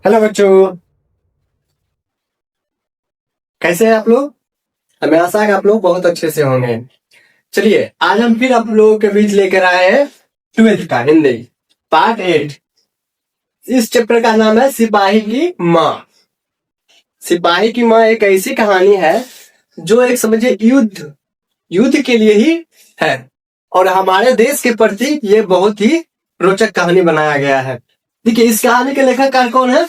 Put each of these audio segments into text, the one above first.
Hello बच्चों। कैसे हैं आप लोग? हमें आशा है कि आप लोग बहुत अच्छे से होंगे। चलिए आज हम फिर आप लोगों के बीच लेकर आए हैं 12th का हिंदी पार्ट 8। इस चैप्टर का नाम है सिपाही की माँ। सिपाही की माँ एक ऐसी कहानी है जो एक समझिए युद्ध युद्ध के लिए ही है और हमारे देश के प्रति ये बहुत ही रोचक कहानी बनाया गया है। देखिए इस कहानी के लेखककार कौन है?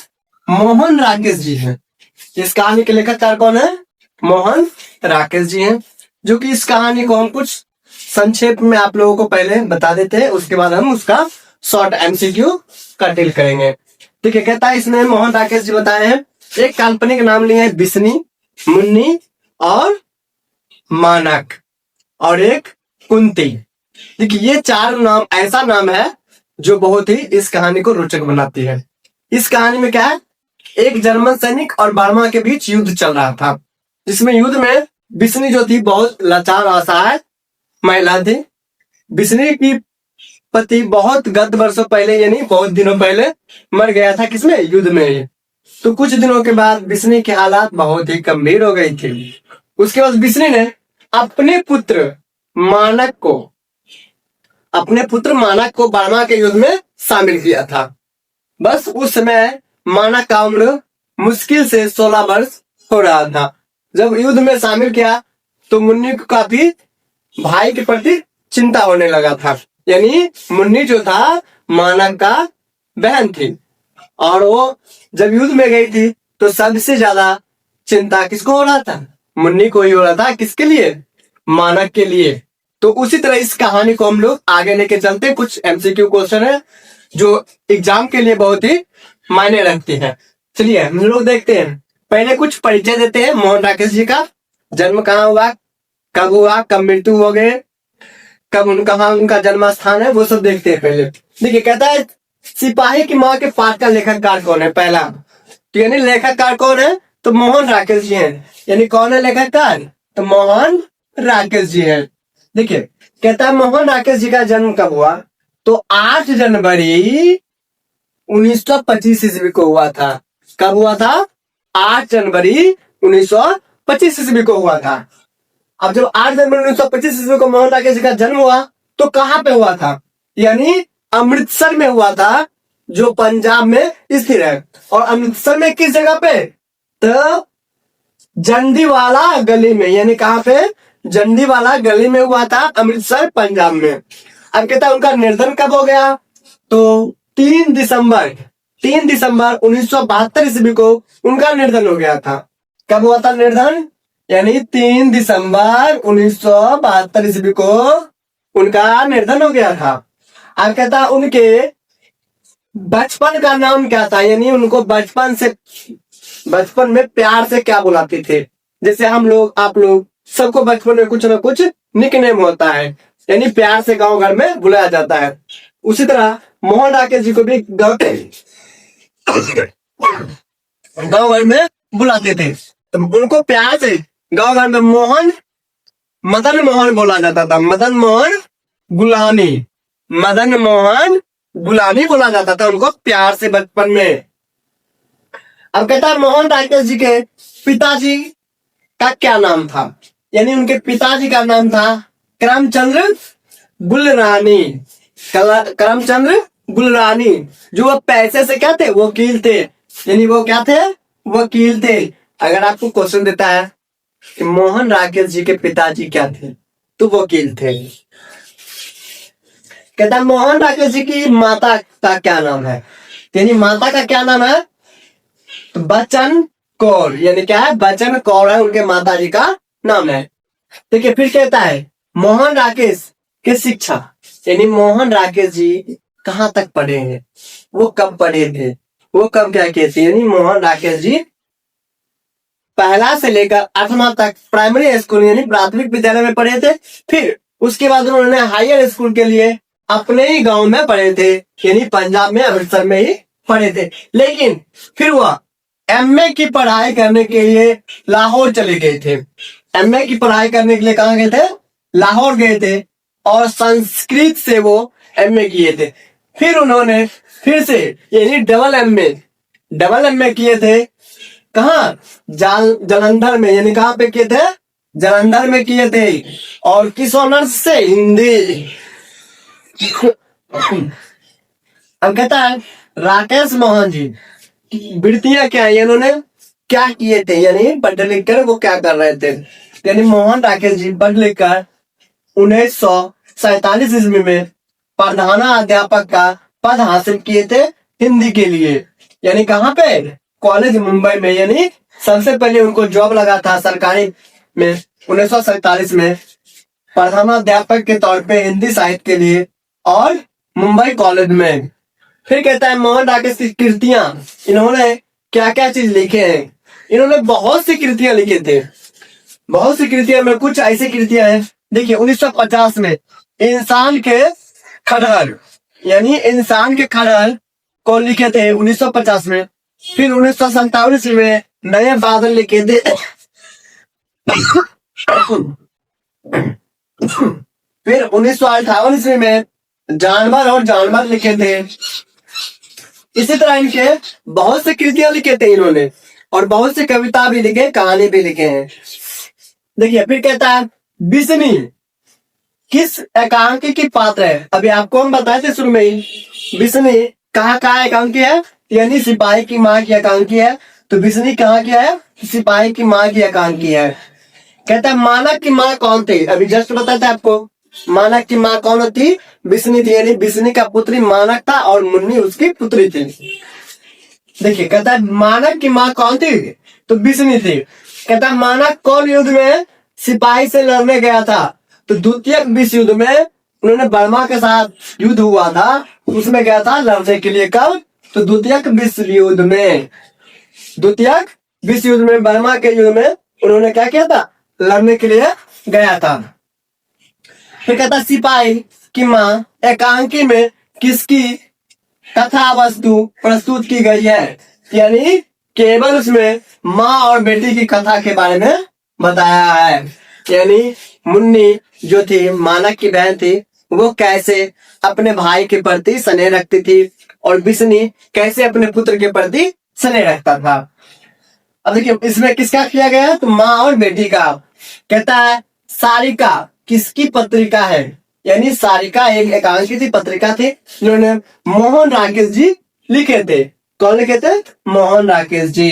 मोहन राकेश जी हैं। इस कहानी के लेखककार कौन है? मोहन राकेश जी हैं। जो कि इस कहानी को हम कुछ संक्षेप में आप लोगों को पहले बता देते हैं, उसके बाद हम उसका शॉर्ट एमसीक्यू का डील करेंगे। ठीक है, कहता है इसमें मोहन राकेश जी बताए हैं एक काल्पनिक नाम लिए हैं बिस्नी, मुन्नी और मानक और एक कुंती। देखिए ये चार नाम ऐसा नाम है जो बहुत ही इस कहानी को रोचक बनाती है। इस कहानी में क्या है, एक जर्मन सैनिक और बर्मा के बीच युद्ध चल रहा था, जिसमें युद्ध में बिस्नी जो थी बहुत लाचार असहाय महिला थी। बिस्नी की पति बहुत गत वर्षों पहले यानी बहुत दिनों पहले मर गया था, किसमें? युद्ध में ही। तो कुछ दिनों के बाद बिस्नी की हालात बहुत ही गंभीर हो गई थी। उसके बाद बिस्नी ने अपने पुत्र मानक को बर्मा के युद्ध में शामिल किया था। बस उस समय मानक का उम्र मुश्किल से 16 वर्ष हो रहा था। जब युद्ध में शामिल किया तो मुन्नी को काफी भाई के प्रति चिंता होने लगा था। यानी मुन्नी जो था मानक का बहन थी और वो जब युद्ध में गई थी तो सबसे ज्यादा चिंता किसको हो रहा था? मुन्नी को ही हो रहा था। किसके लिए? मानक के लिए। तो उसी तरह इस कहानी को हम लोग आगे लेके चलते। कुछ एमसीक्यू क्वेश्चन है जो एग्जाम के लिए बहुत ही मायने रखते हैं। चलिए हम लोग देखते हैं। पहले कुछ परिचय देते हैं मोहन राकेश जी का। जन्म कहाँ हुआ, कब हुआ, कब मृत्यु हो गए, कब उनका जन्म स्थान है, वो सब देखते हैं पहले। देखिए कहता है सिपाही की माँ के पाठ का लेखककार कौन है? पहला तो यानी लेखककार कौन है? तो मोहन राकेश जी हैं। यानी कौन है लेखककार? तो मोहन राकेश जी हैं। देखिए कहता है मोहन राकेश जी का जन्म कब हुआ? तो 8 जनवरी 1925 ईस्वी को हुआ था। कब हुआ था? 8 जनवरी 1925 ईस्वी को हुआ था। अब जब 8 जनवरी 1925 ईस्वी को मोहन राकेश जी का जन्म हुआ तो कहाँ पे हुआ था? यानी अमृतसर में हुआ था, जो पंजाब में स्थित है। और अमृतसर में किस जगह पे? तो जंडीवाला गली में। यानी कहाँ पे? जंडीवाला गली में हुआ था, अमृतसर पंजाब में। अब कहता है उनका निर्धन कब हो गया? तो 3 दिसंबर 1972 ईस्वी को उनका निर्धन हो गया था। कब हुआ था निर्धन? यानी 3 दिसंबर 1972 ईस्वी को उनका निर्धन हो गया था। अब कहता उनके बचपन का नाम क्या था? यानी उनको बचपन में प्यार से क्या बुलाते थे? जैसे हम लोग आप लोग सबको बचपन में कुछ ना कुछ निकनेम होता है, यानी प्यार से गांव घर में बुलाया जाता है। उसी तरह मोहन राकेश जी को भी गांव घर में बुलाते थे। तो उनको प्यार से गांव घर में मदन मोहन बोला जाता था। गुलानी मदन मोहन गुलानी बोला जाता था उनको प्यार से बचपन में। अब कहता है मोहन राकेश जी के पिताजी का क्या नाम था? यानी उनके पिताजी का नाम था करमचंद्र गुलरानी। करमचंद्र गुलरानी, जो वो पैसे से क्या थे? वकील थे। यानी वो क्या थे? वकील थे। अगर आपको क्वेश्चन देता है कि मोहन राकेश जी के पिताजी क्या थे, तो वकील थे। कहता है मोहन राकेश जी की माता का क्या नाम है? यानी माता का क्या नाम है? तो बच्चन कौर। यानी क्या है? बच्चन कौर है उनके माता जी का नाम है। देखिए फिर कहता है मोहन राकेश की शिक्षा। यानी मोहन राकेश जी कहाँ तक पढ़े हैं, वो कब पढ़े थे, वो कब क्या किए थे? यानी मोहन राकेश जी पहला से लेकर 8वां तक प्राइमरी स्कूल यानी प्राथमिक विद्यालय में पढ़े थे। फिर उसके बाद उन्होंने हायर स्कूल के लिए अपने ही गांव में पढ़े थे, यानी पंजाब में अमृतसर में ही पढ़े थे। लेकिन फिर वह एमए की पढ़ाई करने के लिए लाहौर चले गए थे। एमए की पढ़ाई करने के लिए कहाँ गए थे? लाहौर गए थे और संस्कृत से वो एमए किए थे। फिर उन्होंने फिर से यानी डबल एमए डबल एमए किए थे कहाँ, जालंधर में, यानी कहाँ पे किए थे, जालंधर में किए थे। और किस ऑनर्स से, हिंदी। अब कहता है राकेश मोहन जी वृत्तियां क्या है, इन्होंने क्या किए थे, यानी पढ़ लिख कर वो क्या कर रहे थे। यानी मोहन राकेश जी पढ़ लिख कर 1947 ईस्वी में प्रधानाध्यापक का पद हासिल किए थे हिंदी के लिए। यानी कहाँ पे, कॉलेज मुंबई में। यानी सबसे पहले उनको जॉब लगा था सरकारी में 1947 में प्रधानाध्यापक के तौर पे हिंदी साहित्य के लिए, और मुंबई कॉलेज में। फिर कहता है मोहन राकेश की कृतियां, इन्होंने क्या क्या चीज लिखे हैं। इन्होंने बहुत सी कृतियां लिखे थे, बहुत सी कृतियां में कुछ ऐसी कृतियां हैं। देखिए 1950 में इंसान के खड़हल, यानी इंसान के खड़हल को लिखे थे 1950 में। फिर 1947 में नए बादल लिखे थे। फिर 1958 ईस्वी में जानवर और जानवर लिखे थे। इसी तरह इनके बहुत से कृतियां लिखे थे इन्होंने, और बहुत से कविता भी लिखे, कहानी भी लिखे हैं। देखिए फिर कहता है बिस्नी किस एकांकी की पात्र है। अभी आपको हम बताए थे शुरू में ही, बिस्नी कहाँ एकांकी है, यानी सिपाही की माँ की एकांकी है। तो बिस्नी कहाँ की है, सिपाही की माँ की एकांकी है। कहता है मानक की माँ कौन थी, अभी जस्ट बताया था आपको, मानक की माँ कौन थी, बिस्नी थी। यानी बिस्नी का पुत्री मानक था और मुन्नी उसकी पुत्री थी। देखिए कहता है मानक की माँ कौन थी, तो बिस्नी थी। कहता है मानक कौन युद्ध में सिपाही से लड़ने गया था, तो द्वितीय विश्व युद्ध में उन्होंने बर्मा के साथ युद्ध हुआ था, उसमें गया था लड़ने के लिए। कब, तो द्वितीय विश्व युद्ध में, द्वितीय विश्व युद्ध में, बर्मा के युद्ध में उन्होंने क्या किया था, लड़ने के लिए गया था। फिर कहता सिपाही की माँ एकांकी में किसकी कथा वस्तु प्रस्तुत की गई है, यानी केवल उसमें माँ और बेटी की कथा के बारे में बताया है। यानी मुन्नी जो थी, मानक की बहन थी, वो कैसे अपने भाई के प्रति स्नेह रखती थी, और बिस्नी कैसे अपने पुत्र के प्रति स्नेह रखता था। अब देखिए इसमें किसका किया गया है, तो माँ और बेटी का। कहता है सारिका किसकी पत्रिका है, यानी सारिका एक एकांकी थी, पत्रिका थी, जिन्होंने मोहन राकेश जी लिखे थे। कौन लिखे थे, मोहन राकेश जी।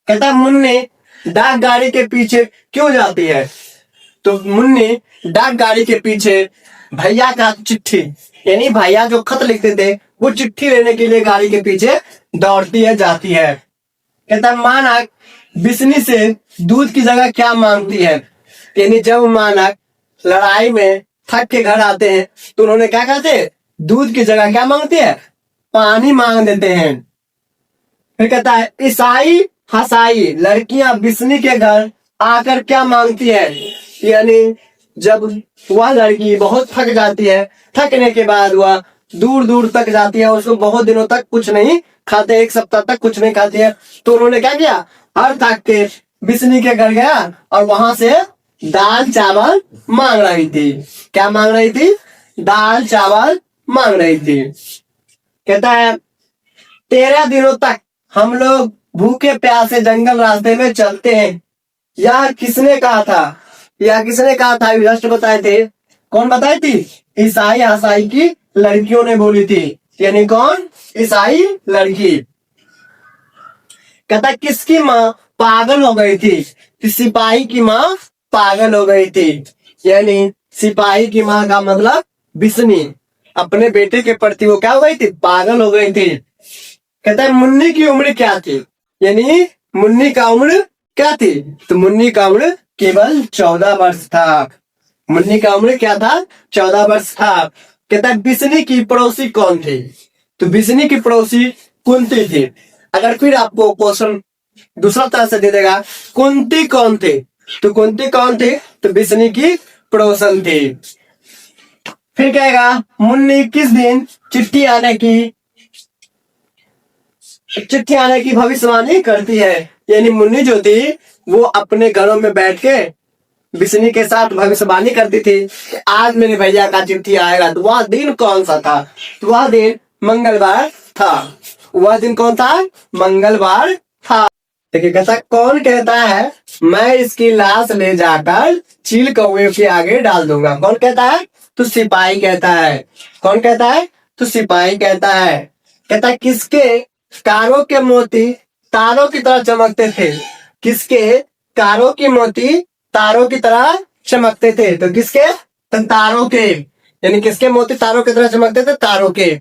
कहता है मुन्नी डाक गाड़ी के पीछे क्यों जाती है, तो मुन्नी डाक गाड़ी के पीछे भैया का चिट्ठी, यानी भैया जो खत लिखते थे वो चिट्ठी लेने के लिए गाड़ी के पीछे दौड़ती है, जाती है। कहता है मानक बिस्नी से दूध की जगह क्या मांगती है, यानी जब मानक लड़ाई में थक के घर आते हैं तो उन्होंने क्या कहते, दूध की जगह क्या मांगते हैं, पानी मांग देते हैं। फिर कहता है ईसाई हसाई लड़कियां बिस्नी के घर आकर क्या मांगती है, यानी जब वह लड़की बहुत थक जाती है, थकने के बाद वह दूर दूर तक जाती है, उसको बहुत दिनों तक कुछ नहीं खाते, एक सप्ताह तक कुछ नहीं खाती है, तो उन्होंने क्या किया, हर थक के बिस्नी के घर गया और वहां से दाल चावल मांग रही थी। क्या मांग रही थी, दाल चावल मांग रही थी। कहता है 13 दिनों तक हम लोग भूखे प्यासे जंगल रास्ते में चलते हैं, यह किसने कहा था, यह किसने कहा था, जस्ट बताए थे। कौन बताई थी, ईसाई हसाई की लड़कियों ने बोली थी, यानी कौन, ईसाई लड़की। कहता किसकी माँ पागल हो गई थी, सिपाही की माँ पागल हो गई थी, यानी सिपाही की माँ का मतलब बिस्नी, अपने बेटे के प्रति वो क्या हो गई थी, पागल हो गई थी। कहता है मुन्नी की उम्र क्या थी, यानी मुन्नी का उम्र क्या थी, तो मुन्नी का उम्र केवल 14 वर्ष था। मुन्नी का उम्र क्या था, 14 वर्ष था। कहता है बिस्नी की पड़ोसी कौन थी, तो बिस्नी की पड़ोसी कुंती थी। अगर फिर आपको क्वेश्चन दूसरा तरह से दे देगा कुंती कौन थे, तो कुंती कौन थे, तो बिस्नी की पड़ोसन थी। फिर कहेगा मुन्नी किस दिन चिट्ठी आने की भविष्यवाणी करती है, यानी मुन्नी जो थी वो अपने घरों में बैठ के बिस्नी के साथ भविष्यवाणी करती थी कि आज मेरे भैया का चिट्ठी आएगा। तो वह दिन कौन सा था, तो वह दिन मंगलवार था। वह दिन कौन था? मंगलवार था। देखिए कहता कौन कहता है मैं इसकी लाश ले जाकर चील कौवे के आगे डाल दूंगा? कौन कहता है? तो सिपाही कहता है। कौन कहता है? तो सिपाही कहता है। कहता है किसके कारों के मोती तारों की तरह चमकते थे? किसके कारों की मोती तारों की तरह चमकते थे? तो किसके? तो तारों के। यानी किसके मोती तारों की तरह चमकते थे? तारों के।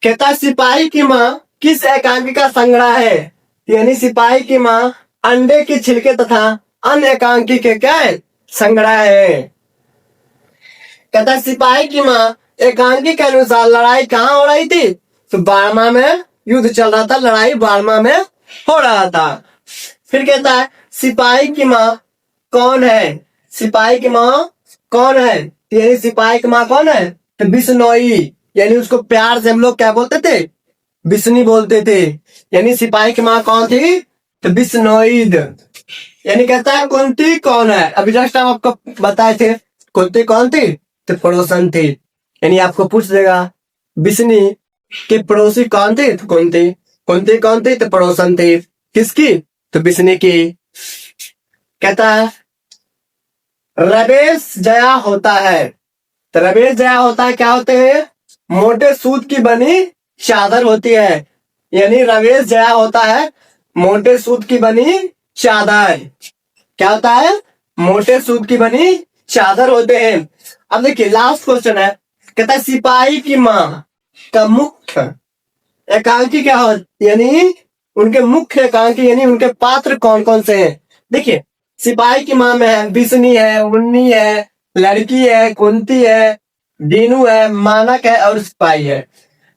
कहता है सिपाही की माँ किस एकांकी का संग्रह है? यानी सिपाही की माँ अंडे के छिलके तथा अन्य एकांकी के क्या है? संग्रह है। कहता है सिपाही की माँ एकांकी के अनुसार लड़ाई कहाँ हो रही थी? तो बाड़मा में युद्ध चल रहा था, लड़ाई बाड़मा में हो रहा था। फिर कहता है सिपाही की माँ कौन है? सिपाही की माँ कौन है? यानी सिपाही की माँ कौन है? तो बिश्नोई। यानी उसको प्यार से हम लोग क्या बोलते थे? बिश्नी बोलते थे। यानी सिपाही की माँ कौन थी? तो बिश्नोईद। यानी कहता है कुंती कौन है? अभी जस्ट हम आपको बताए थे कुंती कौन थी? तो पड़ोसन थी। यानी आपको पूछ देगा बिश्नी के पड़ोसी कौन थे? तो कुंती। कुंती कौन थी? तो पड़ोसन थी। किसकी? तो बिश्नी की। कहता है रवेश जया होता है। तो रवेश जया होता है क्या होते हैं? मोटे सूत की बनी चादर होती है। यानी रवेश जया होता है मोटे सूत की बनी चादर। क्या होता है? मोटे सूत की बनी चादर होते हैं। अब देखिए लास्ट क्वेश्चन है। कहता है सिपाही की माँ का मुख्य एकांकी क्या हो? यानी उनके मुख्य एकांकी यानी उनके पात्र कौन कौन से हैं? देखिए सिपाही की माँ में है बिश्नी है, उन्नी है, लड़की है, कुंती है, दीनू है, मानक है और सिपाही है।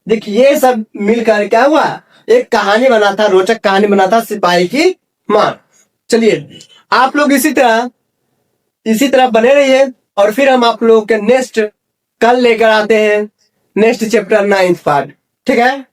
देखिए ये सब मिलकर क्या हुआ? एक कहानी बना था, रोचक कहानी बना था सिपाही की माँ। चलिए आप लोग इसी तरह बने रहिए और फिर हम आप लोग के नेक्स्ट कल लेकर आते हैं नेक्स्ट चैप्टर 9th पार्ट। ठीक है।